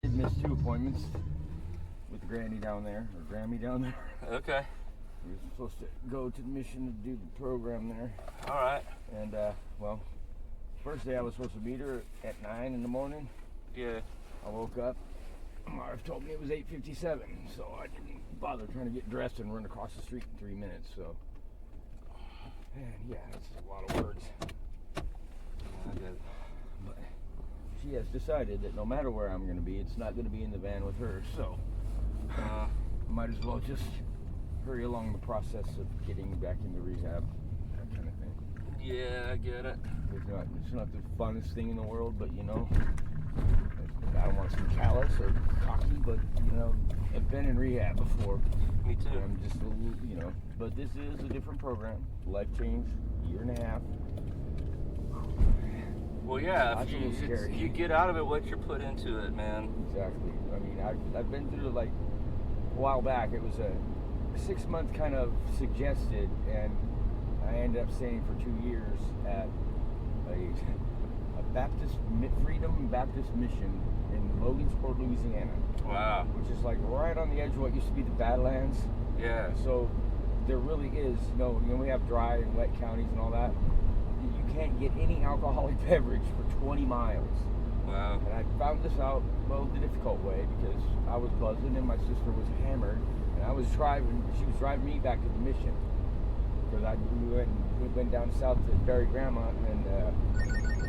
Did miss 2 appointments with the granny down there, or Grammy down there. Okay. We were supposed to go to the mission to do the program there. All right. And, well, first day I was supposed to meet her at 9 in the morning. Yeah. I woke up. My wife told me it was 8:57, so I didn't bother trying to get dressed and run across the street in 3 minutes. So, and yeah, that's a lot of words. I get it. But she has decided that no matter where I'm going to be, it's not going to be in the van with her. So, might as well just hurry along the process of getting back into rehab, that kind of thing. Yeah, I get it. It's not the funnest thing in the world, but you know, I don't want to seem callous or cocky, but you know, I've been in rehab before. Me too. I'm just a little, you know, but this is a different program. Life change, year and a half. Well, yeah, That's a little scary. you get out of it what you're put into it, man. Exactly. I mean, I've been through like a while back. It was a 6 month kind of suggested, and I ended up staying for 2 years at a Baptist Freedom Baptist Mission in Logansport, Louisiana. Wow. Which is like right on the edge of what used to be the Badlands. Yeah. So there really is we have dry and wet counties and all that. You can't get any alcoholic beverage for 20 miles. Wow. And I found this out, well, the difficult way, because I was buzzing and my sister was hammered, and she was driving me back to the mission. Because we went down south to bury Grandma, and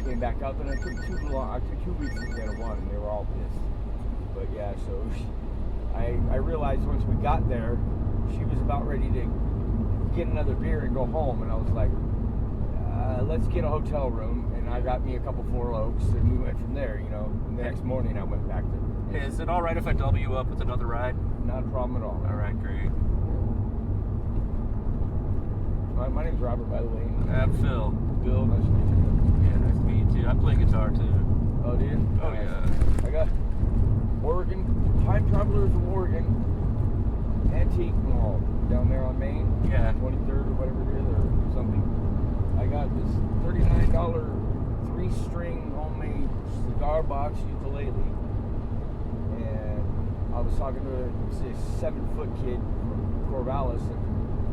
came back up, and I took too long. I took 2 weeks instead of one, and they were all pissed. But yeah, so I realized once we got there, she was about ready to get another beer and go home, and I was like, let's get a hotel room, and I got me a couple Four Oaks, and we went from there, you know. And the next morning I went back to... Hey, is it all right if I double you up with another ride? Not a problem at all. All right, great. My name's Robert, by the way. I'm Phil. Bill, nice to meet you. Yeah, nice to meet you too. I play guitar too. Oh, do you? Oh, nice. yeah. I got Oregon, Time Travelers of Oregon, Antique Mall down there on Main. Yeah. 23rd or whatever it is, or something. I got this $39 3-string homemade cigar box ukulele, and I was talking to a 7-foot kid from Corvallis, and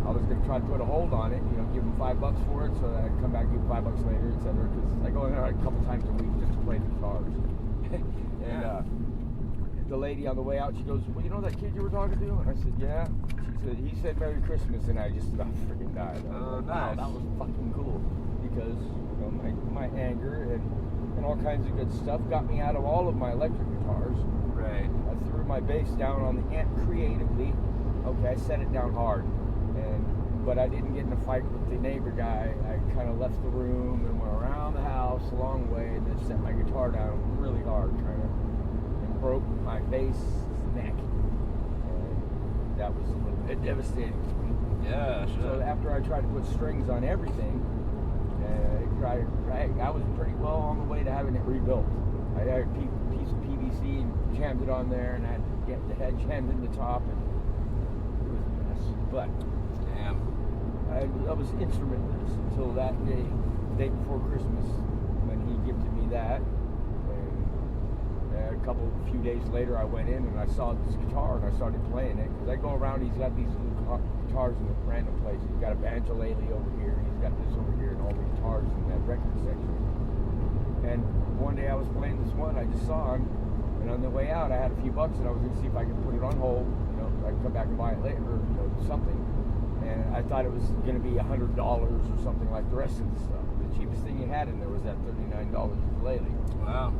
I was going to try to put a hold on it, you know, give him $5 for it, so that I'd come back and give him $5 later, etc. Because I go in there a couple times a week just to play the guitars. And the lady on the way out, she goes, "Well, you know that kid you were talking to?" And I said, "Yeah." She said, "He said Merry Christmas," and I just about freaking died. Oh, like, nice. wow, that was fucking cool, because you know my anger and all kinds of good stuff got me out of all of my electric guitars. Right. I threw my bass down on the amp creatively. Okay, I set it down hard. But I didn't get in a fight with the neighbor guy. I kind of left the room and went around the house a long way, and then set my guitar down really hard, and broke my bass neck. And that was a little bit devastating for me. Yeah, sure. So after I tried to put strings on everything, I was pretty well on the way to having it rebuilt. I had a piece of PVC and jammed it on there, and I had to get the head jammed in the top, and it was a mess. But damn. I was instrumentless until that day, the day before Christmas, when he gifted me that. And a few days later, I went in and I saw this guitar and I started playing it. Because I go around, he's got these little guitars in random places. He's got a banjolele over here, he's got this over here, and all the guitars in that record section. And one day I was playing this one, I just saw him, and on the way out, I had a few bucks, and I was going to see if I could put it on hold. You know, I could come back and buy it later, or something. And I thought it was going to be $100 or something like the rest of the stuff. The cheapest thing he had in there was that $39 ukulele. Wow.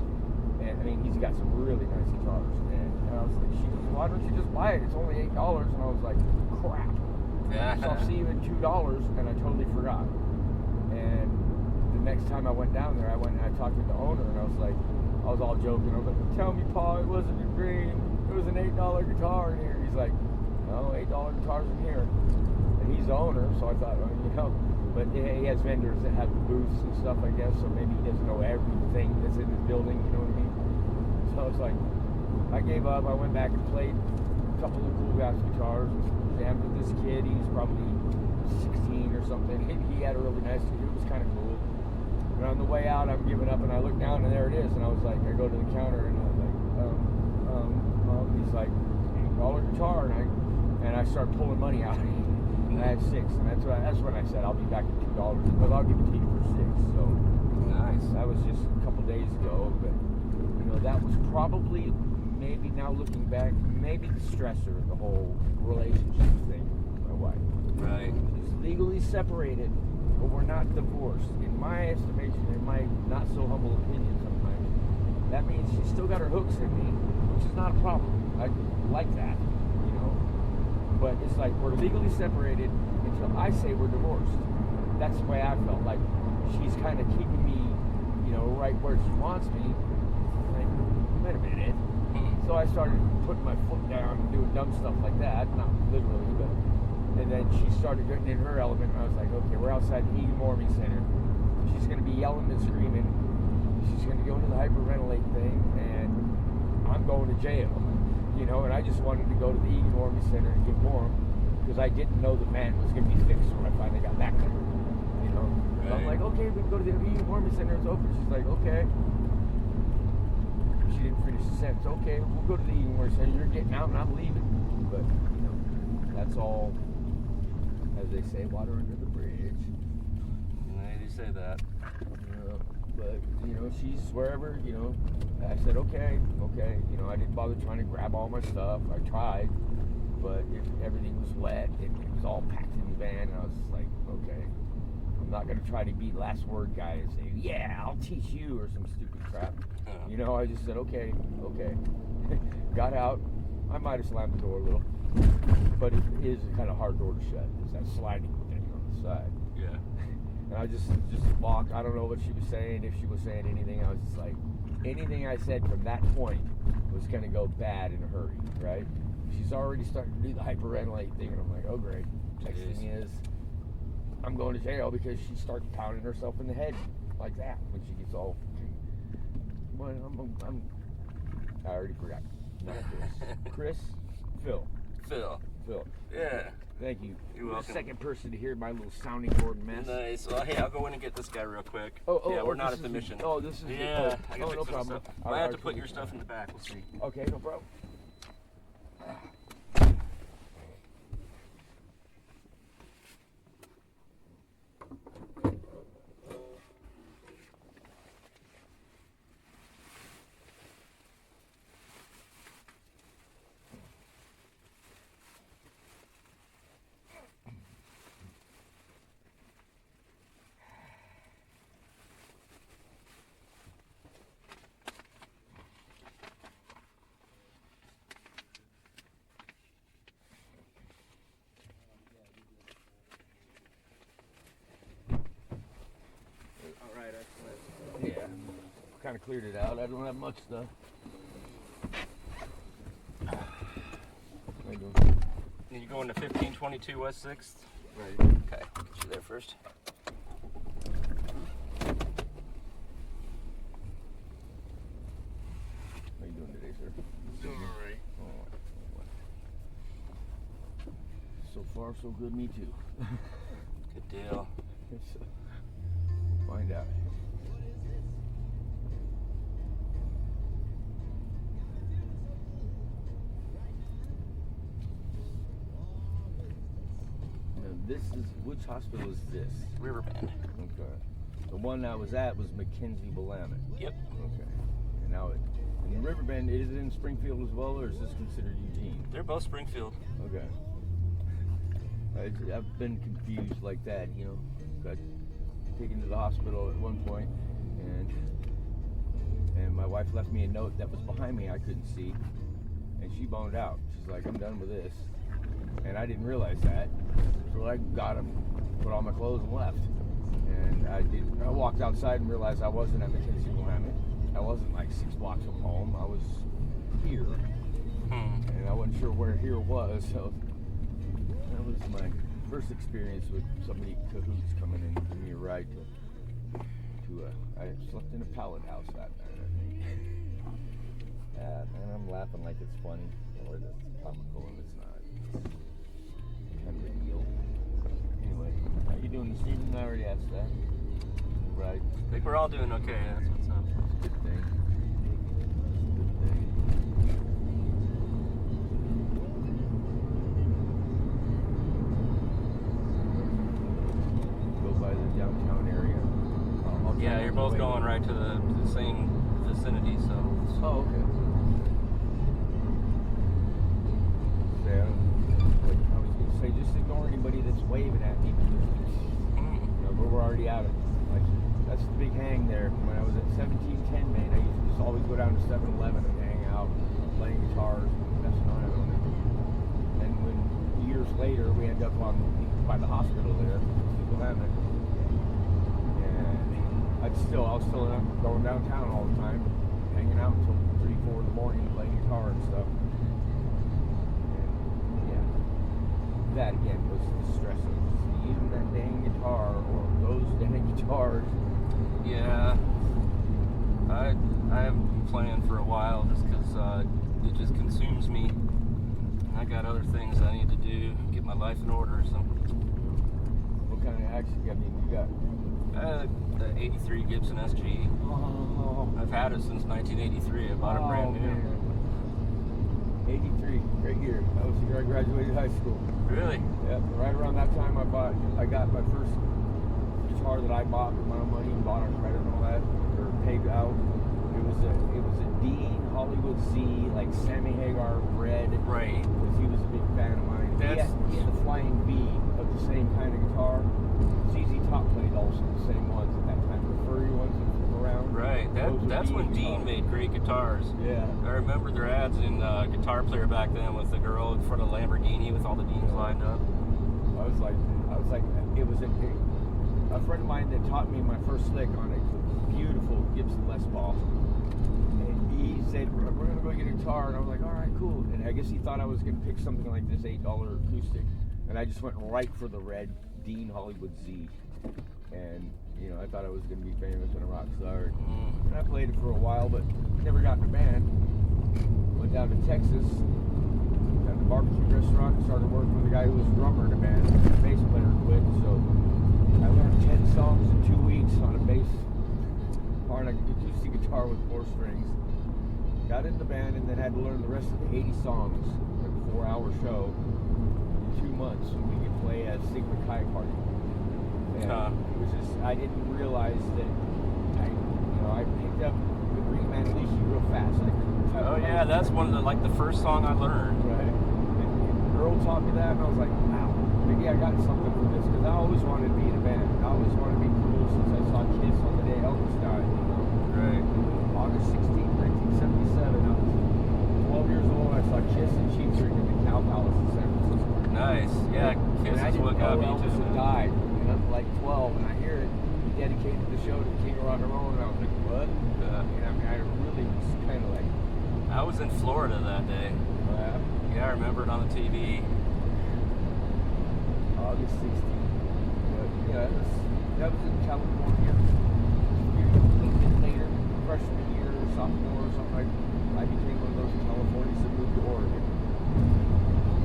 And I mean, he's got some really nice guitars. And I was like, she goes, "Why don't you just buy it? It's only $8." And I was like, crap. Yeah. So I'll see you in $2, and I totally forgot. And the next time I went down there, I went and I talked with the owner, and I was all joking. I was like, "Tell me, Pa, it wasn't a dream. It was an $8 guitar in here." He's like, "No, $8 guitars in here." And he's the owner, so I thought, but he has vendors that have the booths and stuff, I guess, so maybe he doesn't know everything that's in his building, you know what I mean? So I was like, I gave up. I went back and played a couple of cool gas guitars, jammed with this kid. He was probably 16 or something. He had a really nice, it was kind of cool. And on the way out, I'm giving up, and I look down, and there it is, and I was like, I go to the counter, and I was like, like $8 guitar, and I start pulling money out. And I had 6, and that's when I said I'll be back at $2, but I'll give it to you for 6. So Nice. that was just a couple days ago, but you know that was probably, maybe now looking back, maybe the stressor of the whole relationship thing with my wife. Right. She's legally separated, but we're not divorced. In my estimation, in my not so humble opinion sometimes, that means she's still got her hooks in me, which is not a problem. I like that, you know. But it's like we're legally separated until I say we're divorced. That's the way I felt. Like she's kind of keeping me, you know, right where she wants me. Like, wait a minute. So I started putting my foot down and doing dumb stuff like that, not literally, but. And then she started getting in her element, and I was like, okay, we're outside the Egan Warming Center. She's going to be yelling and screaming. She's going to go into the hyperventilate thing, and I'm going to jail. You know, and I just wanted to go to the Egan Warming Center and get warm, because I didn't know the van was going to be fixed when I finally got back there. You know? Right. So I'm like, okay, we can go to the Egan Warming Center, it's open. She's like, okay. She didn't finish the sentence. Okay, we'll go to the Egan Warming Center. You're getting out and I'm leaving. But, you know, that's all, as they say, water under the bridge. They do say that. But, you know, she's wherever, you know. I said, okay. You know, I didn't bother trying to grab all my stuff. I tried, but everything was wet and it was all packed in the van. And I was just like, okay. I'm not going to try to be last word guy and say, yeah, I'll teach you or some stupid crap. You know, I just said, okay. Got out. I might have slammed the door a little. But it is a kind of hard door to shut. It's that sliding thing on the side. Yeah. And I just walked. I don't know what she was saying, if she was saying anything. I was just like, anything I said from that point was going to go bad in a hurry, right? She's already starting to do the hyperventilate thing, and I'm like, oh, great. Next thing is, I'm going to jail because she starts pounding herself in the head like that when she gets all... Well, I already forgot. Not Chris. Phil. Yeah. Thank you. You're welcome. The second person to hear my little sounding board mess. Nice. Well, hey, I'll go in and get this guy real quick. Yeah, we're not at the mission. Oh, this is... Yeah. I gotta fix no some problem. stuff. I have to put your stuff in the back. We'll see. Okay, no problem. Yeah, kind of cleared it out. I don't have much stuff. You going to 1522 West 6th? Right. Okay, get you there first. How you doing today, sir? All right. Oh, so far, so good. Me too. Good deal. We'll find out. This is, which hospital is this? Riverbend. Okay. The one I was at was McKenzie-Willamette. Yep. Okay. And now in Riverbend, is it in Springfield as well, or is this considered Eugene? They're both Springfield. Okay. I've been confused like that, you know. Got taken to the hospital at one point, and my wife left me a note that was behind me I couldn't see, and she boned out. She's like, I'm done with this. And I didn't realize that. So I got him, put on my clothes and left. And I walked outside and realized I wasn't at McKenzie-Willamette. I wasn't like 6 blocks from home. I was here. And I wasn't sure where here was. So that was my first experience with somebody cahoots coming in to give me a ride to I slept in a pallet house that night, I think. And I'm laughing like it's funny, or that's comical, and it's not. Kind of a deal. Anyway, how you doing this evening? I already asked that. Right. I think we're all doing okay. That's what's up. Good thing. Good thing. same vicinity, so. Oh, okay. Yeah. I was gonna say, just ignore anybody that's waving at me. But we're already out of it. Like, that's the big hang there. When I was at 1710 Main, I used to just always go down to 7-Eleven and hang out, playing guitars, messing around. And when years later we end up by the hospital there, people have it. And I was still going downtown all the time, hanging out until 3, 4 in the morning, playing guitar and stuff. And yeah, that again was the stress of using that dang guitar or those dang guitars. Yeah, I haven't been playing for a while just because it just consumes me. I got other things I need to do, get my life in order. So. What kind of action you got? The 83 Gibson SG. Oh. I've had it since 1983. I bought it brand new. Man. 83, great year. That was the year I graduated high school. Really? Yeah, right around that time I got my first guitar that I bought with my own money, bought on credit and all that, or paid out. It was a Dean Hollywood Z, like Sammy Hagar red. Right. Because he was a big fan of mine. He had the Flying V of the same kind of guitar. ZZ Top played also the same ones at that time, the furry ones that were around. Right. That's when Dean made great guitars. Yeah. I remember their ads in Guitar Player back then with the girl in front of Lamborghini with all the Deans lined up. I was like, it was a friend of mine that taught me my first lick on a beautiful Gibson Les Paul. And he said, we're going to go get a guitar. And I was like, all right, cool. And I guess he thought I was going to pick something like this $8 acoustic. And I just went right for the red Dean Hollywood Z. And, you know, I thought I was going to be famous and a rock star. And I played it for a while, but never got in a band. Went down to Texas, got a barbecue restaurant, and started working with a guy who was a drummer in a band. The bass player quit, so I learned 10 songs in 2 weeks on a bass, on an acoustic guitar with 4 strings. Got in the band and then had to learn the rest of the 80 songs for a 4-hour show in 2 months so we could play at Sigma Chi Party. And it was just, I didn't realize that I picked up the Green Man Leashy real fast. Oh yeah, that's one of the first song I learned. Right. And Earl taught me that, and I was like, wow, maybe I got something from this, because I always wanted to be in a band. I always wanted to be cool since I saw Kiss on the day Elvis died. Right. August 16, 1977. I was 12 years old. I saw Kiss and Cheap Trick at the Cow Palace in San Francisco. Nice. Yeah, Kiss is what got me Elvis too. had died. And I'm like 12, and I hear it. He dedicated the show to the King of Rock and Roll, and I was like, what? And I mean, I really was kind of like. I was in Florida that day. Yeah, I remember it on the TV. August 16th. Yeah, that was in California. A little bit later, freshman year, sophomore or something. I became one of those Californians that moved to Oregon.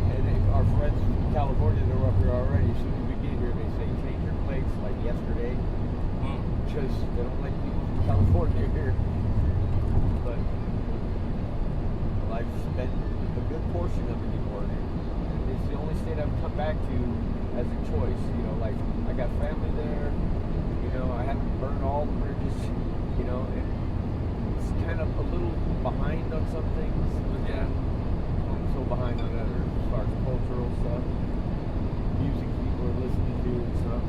And our friends from California that were up here already, as soon as we get here, they say, change your plates like yesterday. Because they don't like people from California here. But I've spent a good portion of it in Oregon. It's the only state I've come back to as a choice. You know, like I got family there. You know, I haven't burned all the bridges. You know, and it's kind of a little behind on some things, but then I'm so behind on others as far as cultural stuff, music people are listening to and stuff.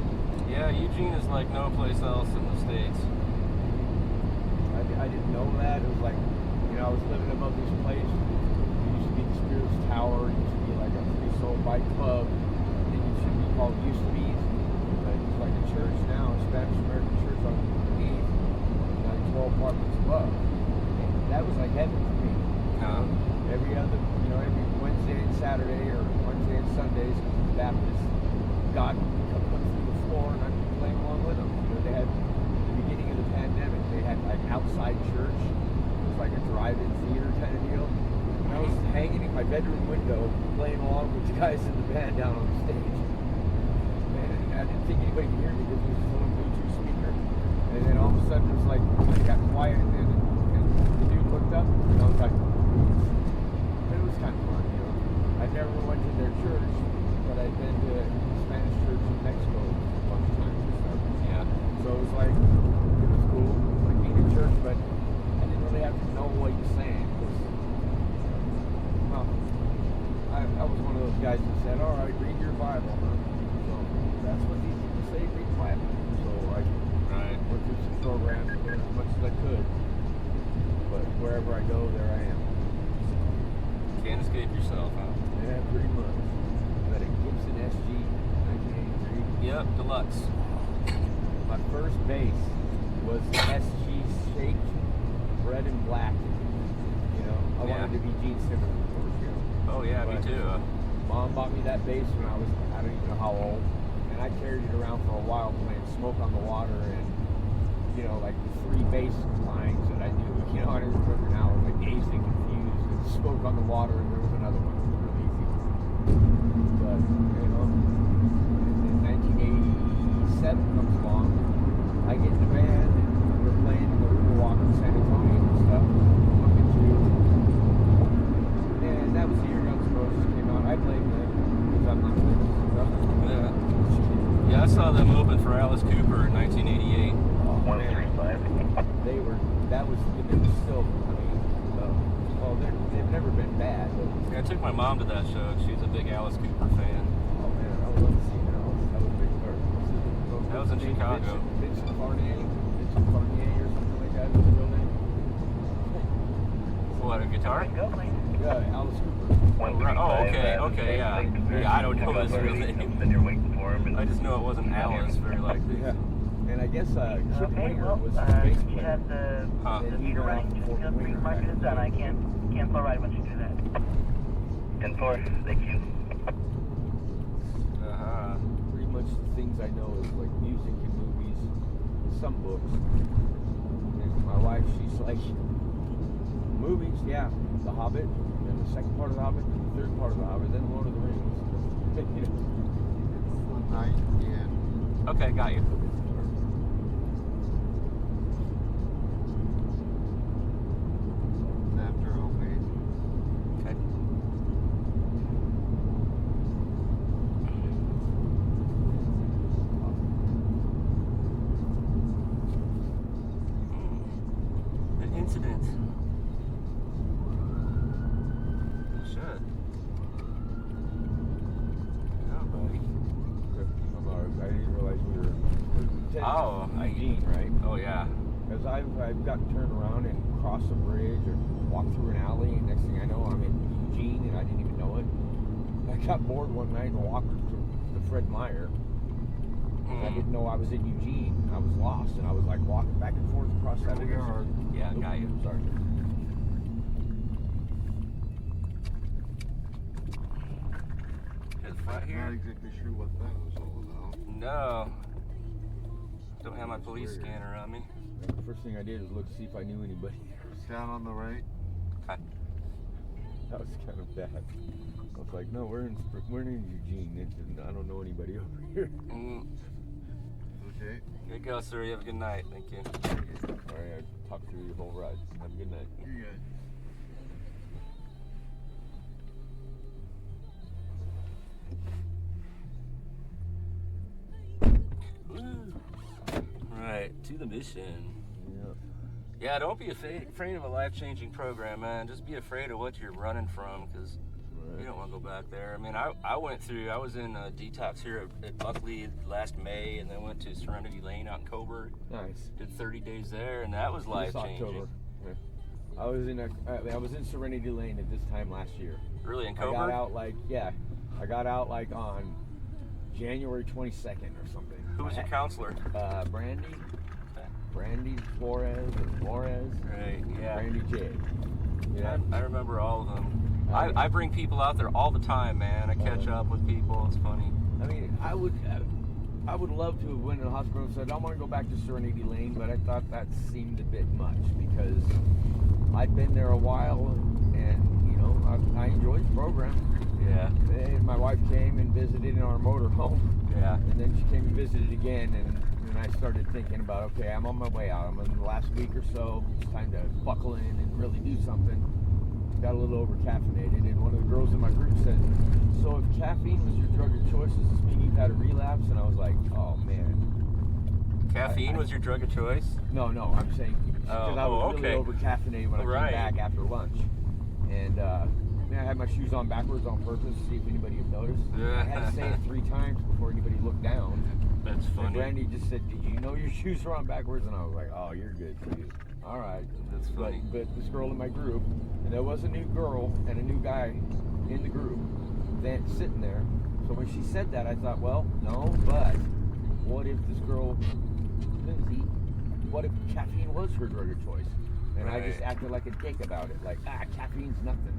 Yeah, Eugene is like no place else in the States. I didn't know that. It was like, you know, I was living above this place. It used to be the Spirits Tower. It used to be like a free soul bike club. It used to be called Used to Be. It's like a church now, a Spanish American church on 8th, like 12 apartments above. And that was like heaven for me. Every Wednesday and Saturday, or Wednesday and Sundays, the Baptist, God would come through the floor and I'd be playing along with them. You know, they had, at the beginning of the pandemic, they had like outside church. It was like a drive-in theater kind of deal. And I was hanging in my bedroom window, playing along with the guys in the band down on the stage. And I didn't think anybody could hear me because it was just a little Bluetooth speaker. And then all of a sudden it was like, it got quiet and the dude looked up and I was like, it was kind of fun, you know. I never went to their church, but I'd been to the Spanish church in Mexico a bunch of times and stuff. Yeah. So it was like, it was cool. It was like being in church, but have to know what he's saying. Well, I was one of those guys that said, all right, read your Bible, huh? So that's what these people say, read the Bible. So I went through some programs, learned as much as I could. But wherever I go, there I am. Can't escape yourself, huh? Yeah, pretty much. Got a Gibson SG 1983. Yep, deluxe. My first bass was the SG shaped red and black. You know, I wanted to be Gene Simmons, of course, you know. Oh yeah, But me too. Mom bought me that bass when I don't even know how old, and I carried it around for a while playing Smoke on the Water and, you know, like the 3 bass lines that I knew. You know, I don't remember now, like Dazed and Confused and Smoke on the Water, and there was another one that was really easy. But, you know, in 1987 comes along, I get in the band, and we're playing in the Riverwalk in San Antonio and stuff. Look at you. And that was the year Guns N' Roses came out. I played them because I'm not famous. Yeah, I saw them open for Alice Cooper in 1988. Oh, man. That was still, I mean, well, they've never been bad. But, Yeah, I took my mom to that show. She's a big Alice Cooper fan. oh, man, I would love to see Alice. That was a big part. That was in Chicago. Vincent Farnier or something like that was his real name. What, a guitar? Yeah, Alice Cooper. Oh, okay, yeah. Yeah, I don't know his real name. I just know it wasn't Alice, very likely. Yeah. And I guess Kip Winger was his bass She player. has the meter running. Just feel free to mark it as done. I can't pull right once you do that. 10-4, thank you. Pretty much the things I know is like music and movies, some books. And my wife, she's like, movies, yeah, The Hobbit, and then the second part of The Hobbit, and the third part of The Hobbit, then Lord of the Rings. You know. One night, yeah. Okay, got you. After homemade. Okay. An incident. Shit. Yeah, buddy. I didn't realize we were Oh, Eugene, right? Oh yeah. Because I've gotten turned around and crossed a bridge or walked through an alley, and next thing I know, I'm in Eugene, and I didn't even know it. I got bored one night and walked to Fred Meyer. And I didn't know I was in Eugene. I was lost, and I was like walking back and forth across that yard. Yeah, got you. Sorry. It's right Not here. exactly sure what that was all about. No. Don't have my police scanner on me. The first thing I did was look to see if I knew anybody. Down on the right. Okay. That was kind of bad. I was like, no, we're in Eugene. I don't know anybody over here. Okay. Here you go, sir. You have a good night. Thank you. All right, I talked through your whole ride. Have a good night. You're good. Right, to the mission. Yeah. Yeah, don't be afraid of a life-changing program, man. Just be afraid of what you're running from, because you don't want to go back there. I mean, I was in a detox here at Buckley last May, and then went to Serenity Lane out in Coburg. Nice. Did 30 days there, and that was This life-changing. October. Yeah. I was in Serenity Lane at this time last year. Really, in I Coburg? got out like on January 22nd or something. Who was your counselor? Brandy. Okay. Brandy Flores. Right, yeah. Brandy J. Yeah. I remember all of them. I bring people out there all the time, man. I catch up with people. It's funny. I mean, I would love to have went to the hospital and said, I want to go back to Serenity Lane, but I thought that seemed a bit much because I'd been there a while and, you know, I enjoyed the program. Yeah. And my wife came and visited in our motorhome. Yeah. And then she came and visited again, and I started thinking about, okay, I'm on my way out. I'm in the last week or so. It's time to buckle in and really do something. Got a little over-caffeinated, and one of the girls in my group said, so if caffeine was your drug of choice, does this mean you've had a relapse? And I was like, oh, man. Caffeine was your drug of choice? No, I'm saying because I was really over caffeinated when I came back after lunch, and man, I had my shoes on backwards on purpose to see if anybody would notice. I had to say it 3 times before anybody looked down. That's funny. And Brandy just said, "Did you know your shoes were on backwards?" And I was like, "Oh, you're good too. All right." That's funny. But this girl in my group, and there was a new girl and a new guy in the group that sitting there. So when she said that, I thought, well, no, but what if this girl, Lindsay, what if caffeine was her drug of choice? And I just acted like a dick about it, like, caffeine's nothing.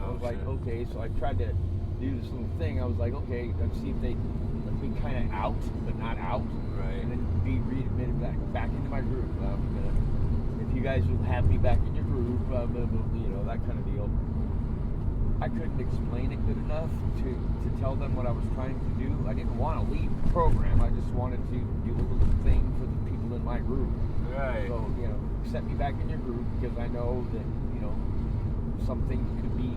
I was like, okay, so I tried to do this little thing. I was like, okay, let's see if they let me kind of out, but not out. Right. And then be readmitted back into my group. If you guys will have me back in your group, you know, that kind of deal. I couldn't explain it good enough to tell them what I was trying to do. I didn't want to leave the program. I just wanted to do a little thing for the people in my group. Right. So, you know, set me back in your group because I know that, you know, some things could be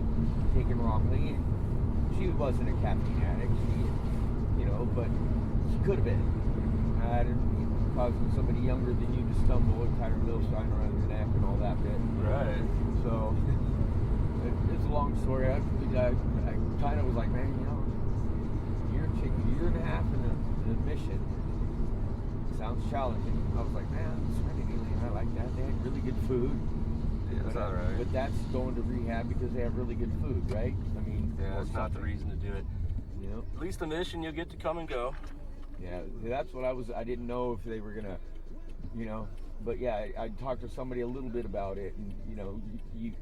taken wrongly. And she wasn't a caffeine addict, you know, but she could have been. I didn't causing somebody younger than you to stumble and tie her millstone around your neck and all that bit. Right. So it's a long story. I kind of was like, man, you know, year and a half in the mission sounds challenging. I was like, man, Serenity Lane, I like that. They had really good food. Yeah, that's all right. But that's going to rehab because they have really good food, right? I mean, yeah, that's not the reason to do it. You know, at least the mission, you'll get to come and go. Yeah, that's what I didn't know if they were gonna, you know. But yeah, I talked to somebody a little bit about it, and you know, you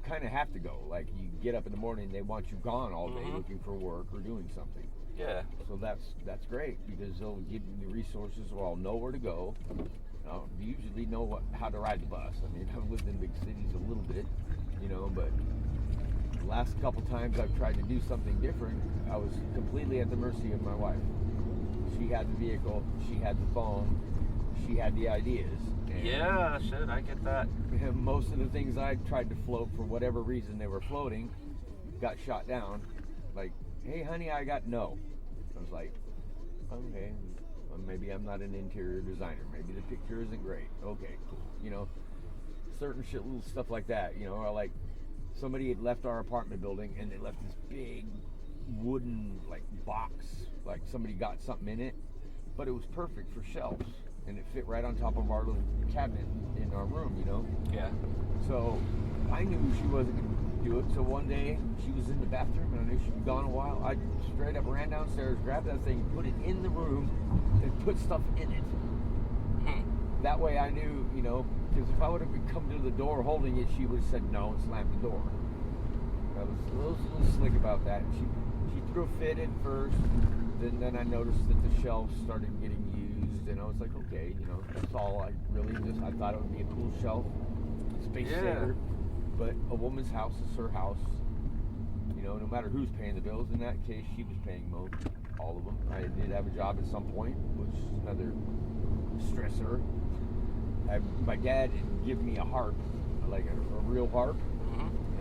kind of have to go. Like you get up in the morning, they want you gone all day looking for work or doing something. Yeah. So that's great because they'll give you the resources, or I'll know where to go. I'll usually know how to ride the bus. I mean, I've lived in big cities a little bit, you know, but the last couple times I've tried to do something different, I was completely at the mercy of my wife. She had the vehicle, she had the phone, she had the ideas. Yeah, shit, I get that. Most of the things I tried to float, for whatever reason they were floating, got shot down. Like, hey, honey, I got no. I was like, okay, well, maybe I'm not an interior designer. Maybe the picture isn't great. Okay, cool. You know, certain shit, little stuff like that. You know, or like somebody had left our apartment building and they left this big wooden like box, like somebody got something in it, but it was perfect for shelves. And it fit right on top of our little cabinet in our room, you know? Yeah. So I knew she wasn't going to do it. So one day she was in the bathroom and I knew she'd be gone a while. I straight up ran downstairs, grabbed that thing, put it in the room, and put stuff in it. That way I knew, you know, because if I would have come to the door holding it, she would have said no and slammed the door. I was a little slick about that. She threw a fit in first. Then I noticed that the shelves started getting used, and I was like, okay, you know, that's all. I thought it would be a cool shelf, space saver. But a woman's house is her house. You know, no matter who's paying the bills. In that case, she was paying all of them. I did have a job at some point, which is another stressor. My dad had given me a harp, like a real harp,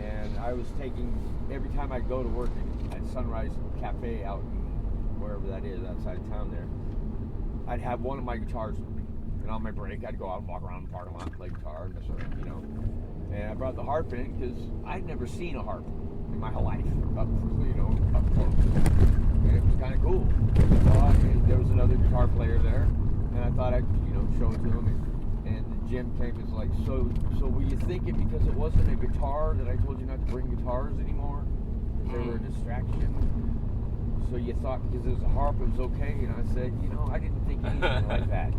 and I was taking, every time I'd go to work at Sunrise Cafe out in wherever that is, outside of town there, I'd have one of my guitars with me. And on my break, I'd go out and walk around the parking lot and play guitar, and sort of, you know. And I brought the harp in because I'd never seen a harp in my whole life, up close. And it was kind of cool. So there was another guitar player there, and I thought I'd, you know, show it to him. And Jim came was like, so were you thinking because it wasn't a guitar that I told you not to bring guitars anymore? Because they were a distraction? So you thought because it was a harp it was okay? And I said, you know, I didn't think anything like that.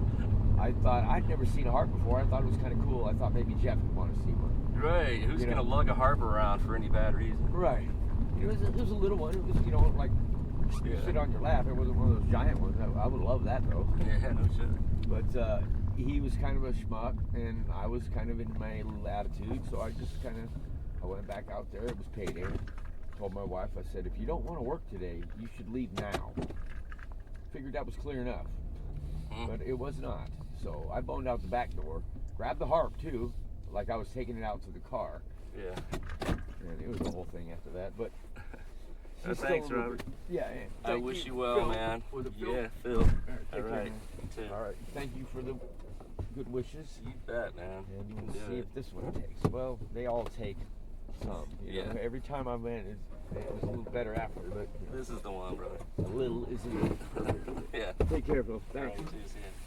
I thought, I'd never seen a harp before. I thought it was kind of cool. I thought maybe Jeff would want to see one. Right. Who's going to lug a harp around for any bad reason? Right. It was a little one. It was, you know, like you sit on your lap. It wasn't one of those giant ones. I would love that, though. Yeah, no shit. But he was kind of a schmuck, and I was kind of in my little attitude. So I just I went back out there. It was payday. Told my wife, I said, if you don't want to work today, you should leave now. Figured that was clear enough, but it was not. So I boned out the back door, grabbed the harp too, like I was taking it out to the car. Yeah. And it was the whole thing after that, but. Thanks, Robert. Yeah. I wish you well, Phil, man. Was it Phil? Yeah, Phil. All right. All right. too. All right. Thank you for the good wishes. You bet, man. And You we'll can do see it. if this one takes. Well, they all take some. You know? Yeah. Every time I went, it was a little better after, but This is the one, brother. a little isn't. Yeah. Take care, bro. Thanks. All right, you too. See ya.